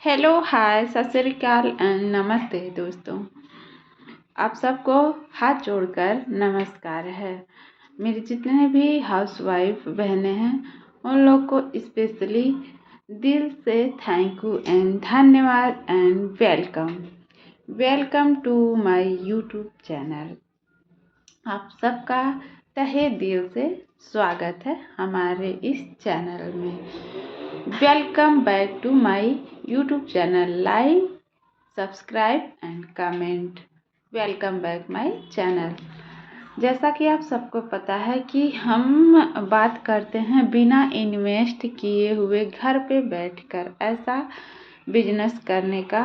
Hello, हाय, सत श्री अकाल and नमस्ते दोस्तों। आप सबको हाथ जोड़कर नमस्कार है। मेरी जितने भी हाउसवाइफ बहनें हैं उन लोग को स्पेशली दिल से थैंक यू एंड धन्यवाद and welcome to my YouTube channel. आप सबका तहे दिल से स्वागत है हमारे इस चैनल में। Welcome back to my YouTube channel. Like, subscribe and comment. Welcome back my channel. जैसा कि आप सबको पता है कि हम बात करते हैं बिना इन्वेस्ट किए हुए घर पे बैठकर ऐसा बिजनेस करने का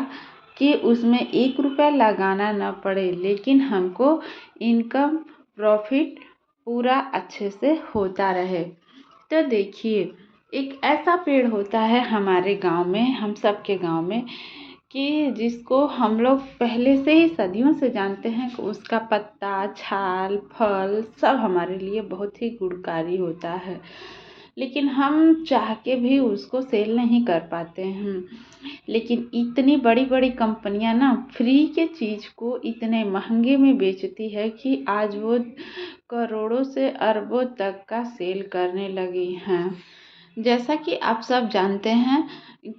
कि उसमें 1 रुपया लगाना ना पड़े, लेकिन हमको इनकम प्रॉफिट पूरा अच्छे से होता रहे। तो देखिए, एक ऐसा पेड़ होता है हमारे गांव में, हम सबके गांव में, कि जिसको हम लोग पहले से ही सदियों से जानते हैं कि उसका पत्ता, छाल, फल सब हमारे लिए बहुत ही गुणकारी होता है, लेकिन हम चाह के भी उसको सेल नहीं कर पाते हैं। लेकिन इतनी बड़ी बड़ी कंपनियां ना फ्री के चीज़ को इतने महंगे में बेचती है कि आज वो करोड़ों से अरबों तक का सेल करने लगी हैं। जैसा कि आप सब जानते हैं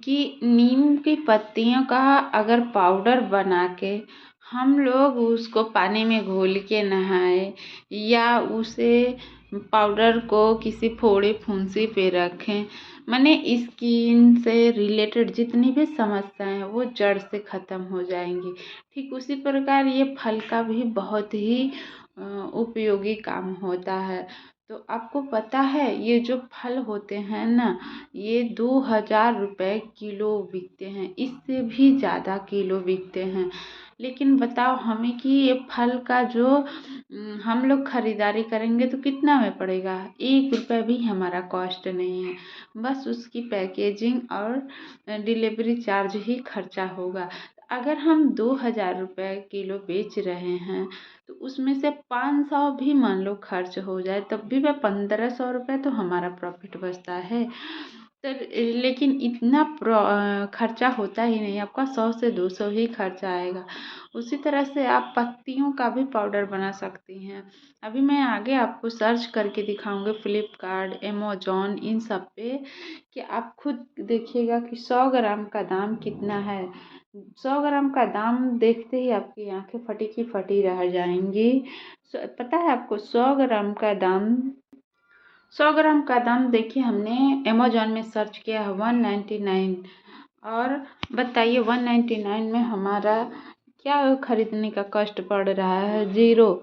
कि नीम की पत्तियों का अगर पाउडर बना के हम लोग उसको पानी में घोल के नहाए या उसे पाउडर को किसी फोड़े फुंसी पे रखें, माने स्किन से रिलेटेड जितनी भी समस्याएं हैं वो जड़ से ख़त्म हो जाएंगी। ठीक उसी प्रकार ये फल का भी बहुत ही उपयोगी काम होता है। तो आपको पता है ये जो फल होते हैं ना, ये 2000 रुपये किलो बिकते हैं, इससे भी ज़्यादा किलो बिकते हैं। लेकिन बताओ हमें कि ये फल का जो हम लोग खरीदारी करेंगे तो कितना में पड़ेगा। 1 रुपया भी हमारा कॉस्ट नहीं है, बस उसकी पैकेजिंग और डिलीवरी चार्ज ही खर्चा होगा। अगर हम 2000 रुपये किलो बेच रहे हैं तो उसमें से 500 भी मान लो खर्च हो जाए तब भी वह 1500 रुपये तो हमारा प्रॉफिट बचता है। तो लेकिन इतना खर्चा होता ही नहीं, आपका 100 से 200 ही खर्चा आएगा। उसी तरह से आप पत्तियों का भी पाउडर बना सकती हैं। अभी मैं आगे आपको सर्च करके दिखाऊंगी फ्लिपकार्ट, अमेजोन, इन सब पे, कि आप खुद देखिएगा कि 100 ग्राम का दाम कितना है। 100 ग्राम का दाम देखते ही आपकी आंखें फटी की फटी रह जाएंगी। पता है आपको 100 ग्राम का दाम देखिए, हमने अमेजोन में सर्च किया है 199। और बताइए 199 में हमारा क्या खरीदने का कॉस्ट पड़ रहा है, 0।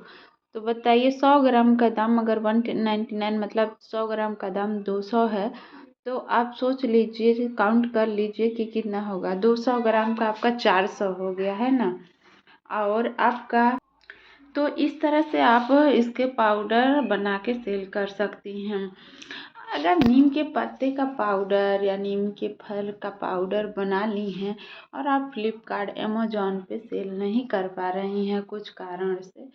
तो बताइए 100 ग्राम का दाम अगर 199 मतलब 100 ग्राम का दाम 200 है, तो आप सोच लीजिए, काउंट कर लीजिए कि कितना होगा। 200 ग्राम का आपका 400 हो गया है ना। और आपका तो इस तरह से आप इसके पाउडर बना के सेल कर सकती हैं। अगर नीम के पत्ते का पाउडर या नीम के फल का पाउडर बना ली हैं और आप फ्लिपकार्ट, अमेजोन पे सेल नहीं कर पा रही हैं कुछ कारण से,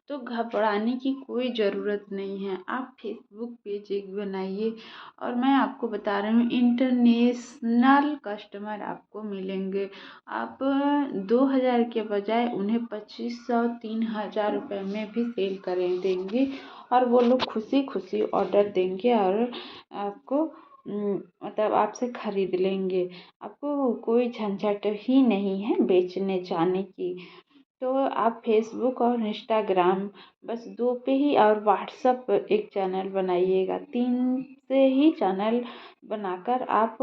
तो घबराने की कोई ज़रूरत नहीं है। आप फेसबुक पेज एक बनाइए और मैं आपको बता रही हूँ इंटरनेशनल कस्टमर आपको मिलेंगे। आप 2000 के बजाय उन्हें 2500 3000 रुपये में भी सेल करें देंगे और वो लोग खुशी खुशी ऑर्डर देंगे और आपको मतलब आपसे ख़रीद लेंगे। आपको कोई झंझट ही नहीं है बेचने जाने की। तो आप फेसबुक और इंस्टाग्राम बस 2 पे ही, और व्हाट्सएप एक चैनल बनाइएगा। 3 से ही चैनल बनाकर आप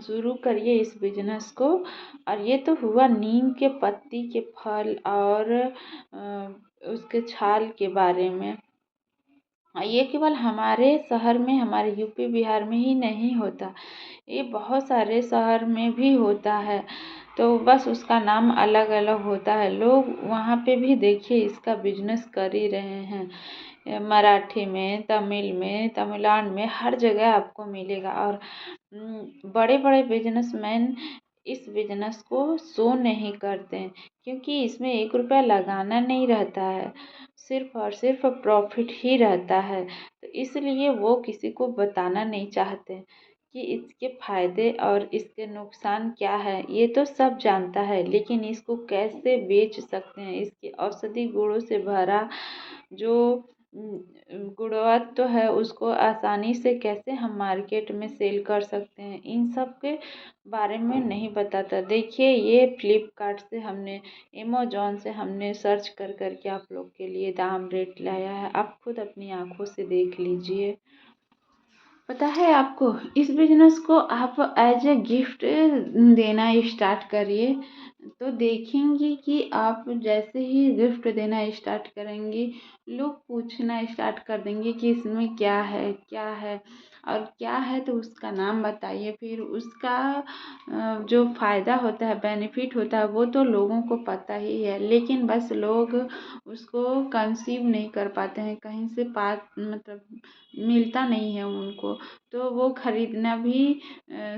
शुरू करिए इस बिजनेस को। और ये तो हुआ नीम के पत्ती के फल और उसके छाल के बारे में। ये केवल हमारे शहर में, हमारे यूपी बिहार में ही नहीं होता, ये बहुत सारे शहर में भी होता है। तो बस उसका नाम अलग अलग होता है। लोग वहाँ पे भी देखिए इसका बिजनेस कर ही रहे हैं। मराठी में, तमिल में, तमिलनाडु में, हर जगह आपको मिलेगा। और बड़े बड़े बिजनेसमैन इस बिजनेस को शो नहीं करते हैं, क्योंकि इसमें 1 रुपया लगाना नहीं रहता है, सिर्फ और सिर्फ प्रॉफिट ही रहता है। तो इसलिए वो किसी को बताना नहीं चाहते। कि इसके फ़ायदे और इसके नुकसान क्या है ये तो सब जानता है, लेकिन इसको कैसे बेच सकते हैं, इसके औषधि गुणों से भरा जो गुणवत्ता है उसको आसानी से कैसे हम मार्केट में सेल कर सकते हैं, इन सब के बारे में नहीं बताता। देखिए, ये फ्लिपकार्ट से हमने, अमेज़ॉन से हमने सर्च कर के आप लोग के लिए दाम रेट लाया है। आप खुद अपनी आँखों से देख लीजिए। पता है आपको, इस बिज़नेस को आप एज ए गिफ्ट देना स्टार्ट करिए, तो देखेंगी कि आप जैसे ही गिफ्ट देना स्टार्ट करेंगी, लोग पूछना स्टार्ट कर देंगे कि इसमें क्या है, क्या है, और क्या है तो उसका नाम बताइए। फिर उसका जो फ़ायदा होता है, बेनिफिट होता है, वो तो लोगों को पता ही है, लेकिन बस लोग उसको कंसीव नहीं कर पाते हैं, कहीं से मतलब मिलता नहीं है उनको, तो वो खरीदना भी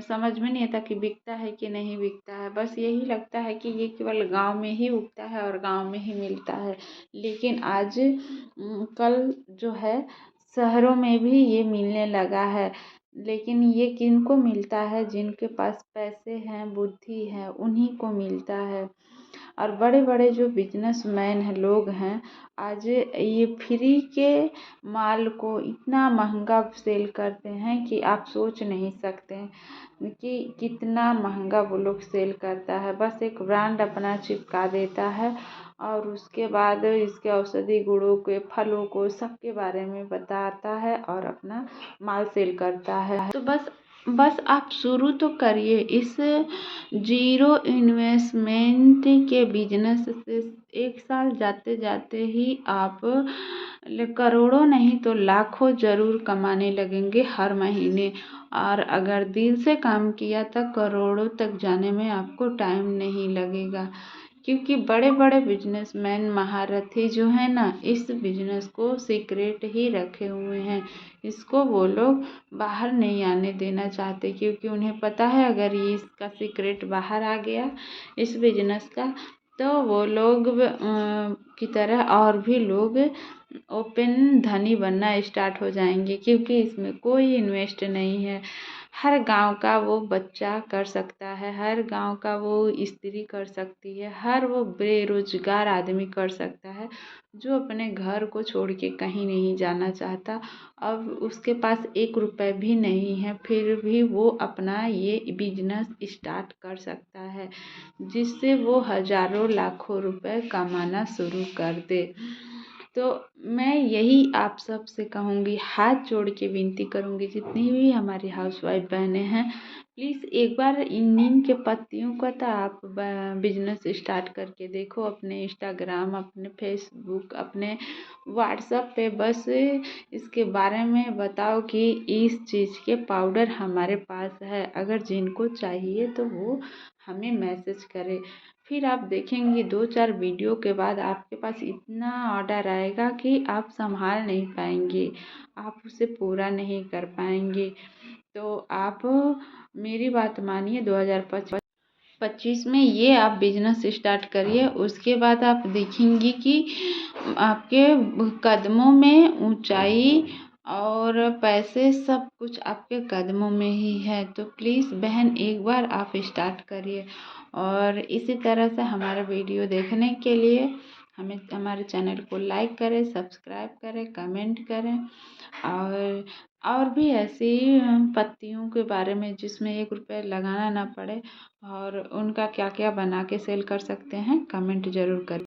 समझ में नहीं आता कि बिकता है कि नहीं बिकता है। बस यही लगता है कि ये केवल गांव में ही उगता है और गांव में ही मिलता है, लेकिन आज कल जो है शहरों में भी ये मिलने लगा है। लेकिन ये किनको मिलता है? जिनके पास पैसे हैं, बुद्धि है, उन्हीं को मिलता है। और बड़े बड़े जो बिजनेसमैन हैं, लोग हैं, आज ये फ्री के माल को इतना महंगा सेल करते हैं कि आप सोच नहीं सकते कि कितना महंगा वो लोग सेल करता है। बस एक ब्रांड अपना चिपका देता है और उसके बाद इसके औषधि गुणों के, फलों को, सबके बारे में बताता है और अपना माल सेल करता है। तो बस आप शुरू तो करिए इस ज़ीरो इन्वेस्टमेंट के बिजनेस से। 1 साल जाते जाते ही आप करोड़ों नहीं तो लाखों ज़रूर कमाने लगेंगे हर महीने। और अगर दिल से काम किया तो करोड़ों तक जाने में आपको टाइम नहीं लगेगा, क्योंकि बड़े बड़े बिजनेसमैन, महारथी जो है ना, इस बिजनेस को सीक्रेट ही रखे हुए हैं। इसको वो लोग बाहर नहीं आने देना चाहते, क्योंकि उन्हें पता है अगर ये इसका सीक्रेट बाहर आ गया इस बिजनेस का, तो वो लोग की तरह और भी लोग ओपन धनी बनना स्टार्ट हो जाएंगे, क्योंकि इसमें कोई इन्वेस्ट नहीं है। हर गांव का वो बच्चा कर सकता है, हर गांव का वो स्त्री कर सकती है, हर वो बेरोजगार आदमी कर सकता है जो अपने घर को छोड़ के कहीं नहीं जाना चाहता। अब उसके पास 1 रुपए भी नहीं है, फिर भी वो अपना ये बिजनेस स्टार्ट कर सकता है, जिससे वो हज़ारों लाखों रुपए कमाना शुरू कर दे। तो मैं यही आप सब से कहूँगी, हाथ जोड़ के विनती करूँगी, जितनी भी हमारी हाउसवाइफ बहनें हैं, प्लीज़ एक बार इन नीम के पत्तियों का तो आप बिजनेस स्टार्ट करके देखो। अपने इंस्टाग्राम, अपने फेसबुक, अपने व्हाट्सएप पे बस इसके बारे में बताओ कि इस चीज़ के पाउडर हमारे पास है, अगर जिनको चाहिए तो वो हमें मैसेज करें। फिर आप देखेंगे 2-4 वीडियो के बाद आपके पास इतना ऑर्डर आएगा कि आप संभाल नहीं पाएंगे, आप उसे पूरा नहीं कर पाएंगे। तो आप मेरी बात मानिए, 2025 में ये आप बिजनेस स्टार्ट करिए। उसके बाद आप देखेंगी कि आपके कदमों में ऊंचाई और पैसे, सब कुछ आपके कदमों में ही है। तो प्लीज़ बहन, एक बार आप स्टार्ट करिए। और इसी तरह से हमारा वीडियो देखने के लिए हमारे चैनल को लाइक करें, सब्सक्राइब करें, कमेंट करें। और भी ऐसी पत्तियों के बारे में जिसमें 1 रुपये लगाना ना पड़े, और उनका क्या क्या बना के सेल कर सकते हैं, कमेंट ज़रूर करें।